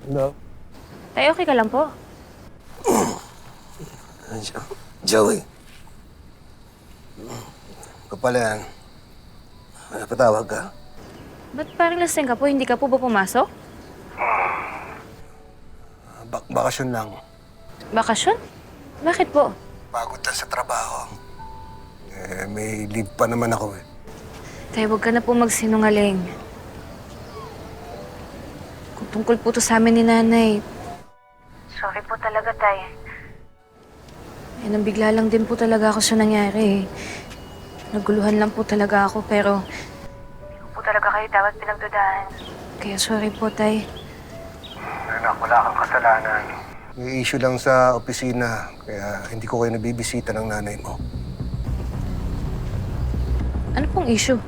No? Tay, okay ka lang po? Joey. Kapala yan. Napatawag ka? Ba't parang lasing ka po? Hindi ka po ba pumasok? Bakasyon lang. Bakasyon? Bakit po? Pagod na sa trabaho. May leave pa naman ako eh. Tay, huwag ka na po magsinungaling. Kung tungkol po to sa amin ni nanay. Sorry po talaga, Tay. Eh, nabigla lang din po talaga ako sa nangyari eh. Naguluhan lang po talaga ako pero hindi ko po talaga kayo dapat pinagdudahan. Kaya sorry po, Tay. Anak, wala kang kasalanan. May issue lang sa opisina, kaya hindi ko kayo nabibisita ng nanay mo. Ano pong issue?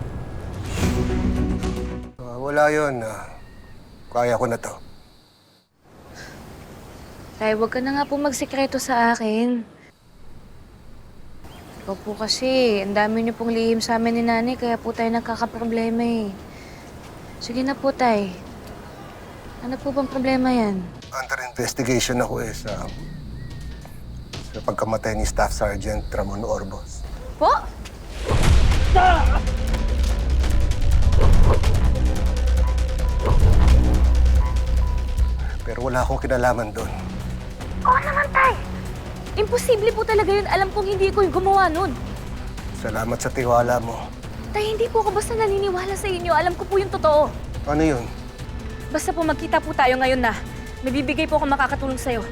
Wala yun. Kaya ko na to. Tay, huwag ka na nga po magsikreto sa akin. Ikaw po kasi, ang dami niyo pong lihim sa amin ni nanay, kaya po tayo nagkakaproblema eh. Sige na po, Tay. Ano po bang problema yan? Under investigation ako sa pagkamatay ni Staff Sergeant Ramon Orbos. Po? Pero wala akong kinalaman doon. Oo naman, Tay. Imposible po talaga yun. Alam kong hindi ko yung gumawa nun. Salamat sa tiwala mo. Tay, hindi po ako basta naniniwala sa inyo. Alam ko po yung totoo. Ano yun? Basta po magkita po tayo ngayon na. May bibigay po ako makakatulong sa'yo.